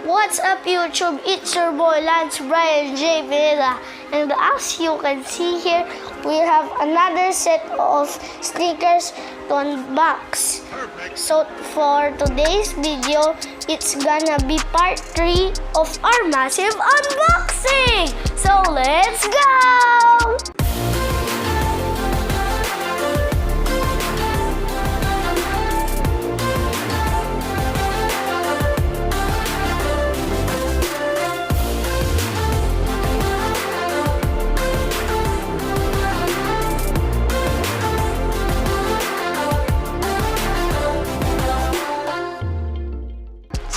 What's up YouTube? It's your boy Lance Brian J. Vera, and as you can see here, we have another set of sneakers to unbox. So for today's video, it's gonna be part 3 of our massive unboxing. So let's go!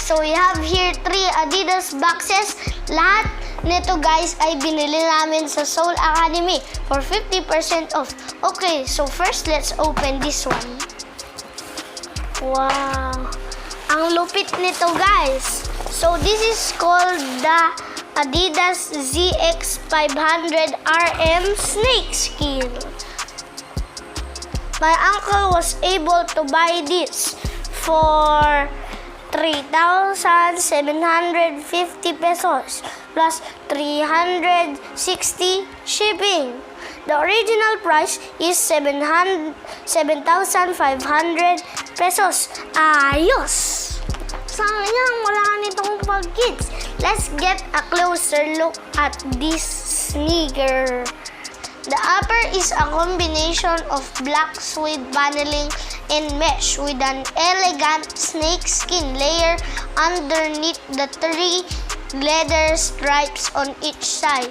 So we have here 3 Adidas boxes. Lahat nito guys ay binili namin sa Soul Academy for 50% off. Okay, so first let's open this one. Wow! Ang lupit nito guys. So this is called the Adidas ZX500 RM Snakeskin. My uncle was able to buy this for 3,750 pesos plus 360 shipping. The original price is 7,500 pesos. Ayos! Sayang, wala nitong pag-kids. Let's get a closer look at this sneaker. The upper is a combination of black suede paneling and mesh with an elegant snakeskin layer underneath the 3 leather stripes on each side.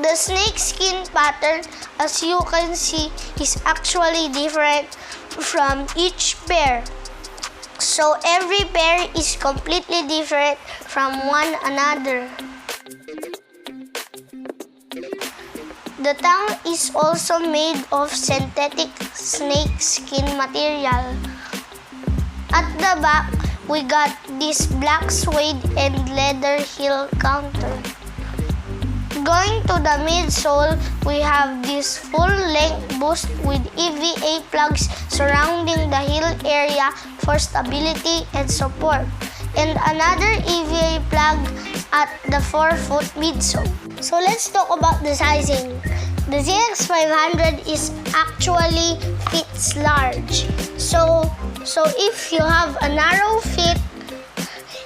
The snakeskin pattern, as you can see, is actually different from each pair. So every pair is completely different from one another. The tongue is also made of synthetic snakeskin material. At the back, we got this black suede and leather heel counter. Going to the midsole, we have this full-length boost with EVA plugs surrounding the heel area for stability and support, and another EVA plug at the forefoot midsole. So let's talk about the sizing. The ZX500 is actually fits large. So if you have a narrow fit,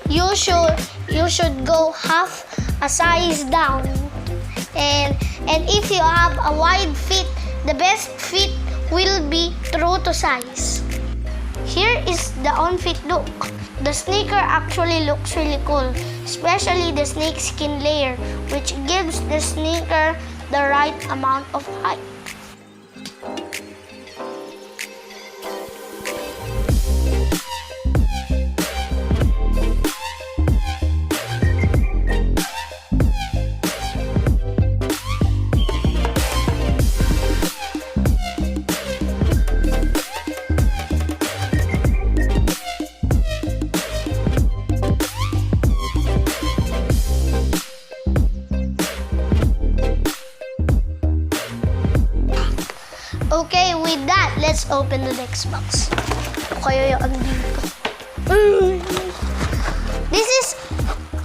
you should go half a size down. And if you have a wide fit, the best fit will be true to size. Here is the on-fit look. The sneaker actually looks really cool, especially the snakeskin layer, which gives the sneaker the right amount of height. Okay, with that, let's open the next box. Kaya yung dito. This is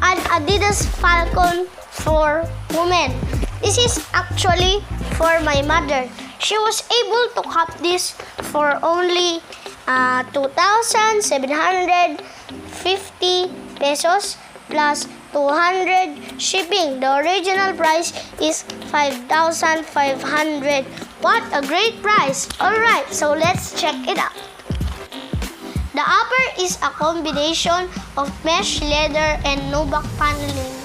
an Adidas Falcon for women. This is actually for my mother. She was able to cop this for only 2,750 pesos plus 200 shipping. The original price is 5,500. What a great price! Alright, so let's check it out. The upper is a combination of mesh leather and nubuck paneling.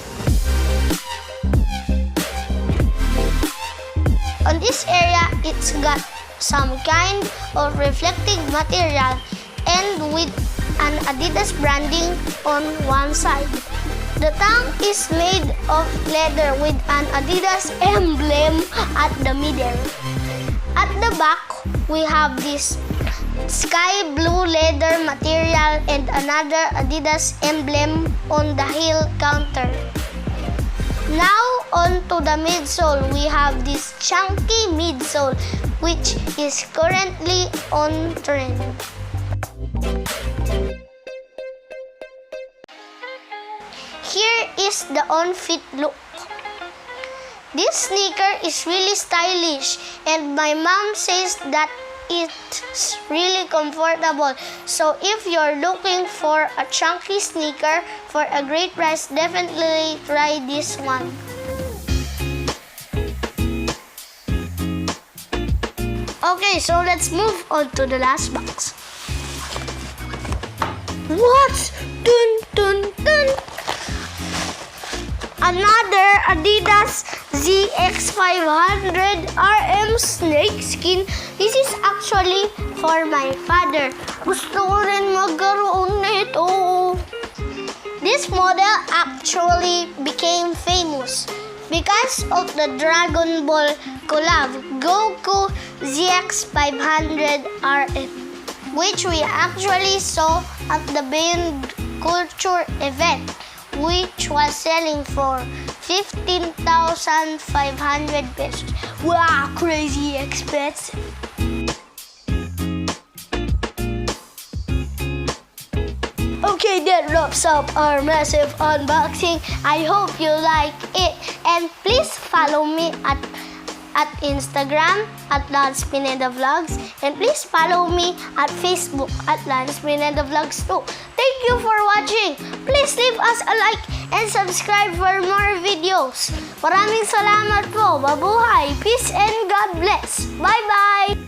On this area, it's got some kind of reflective material and with an Adidas branding on one side. The tongue is made of leather with an Adidas emblem at the middle. At the back, we have this sky blue leather material and another Adidas emblem on the heel counter. Now, on to the midsole, we have this chunky midsole which is currently on trend. here is the on-fit look. This sneaker is really stylish and my mom says that it's really comfortable. So if you're looking for a chunky sneaker for a great price, definitely try this one. Okay, so let's move on to the last box. What? Dun dun dun! Another Adidas ZX500 RM snakeskin. This is actually for my father. Gusto ko rin magkaroon nito. This model actually became famous because of the Dragon Ball collab Goku ZX500 RM, which we actually saw at the Beyond Culture event, which was selling for 15,500 pesos. Wow, crazy expensive. Okay, that wraps up our massive unboxing. I hope you like it. And please follow me at Instagram at Lance Pineda Vlogs. And please follow me at Facebook at Lance Pineda Vlogs too. Thank you for watching. Please leave us a like and subscribe for more videos. Maraming salamat po. Mabuhay. Peace and God bless. Bye-bye.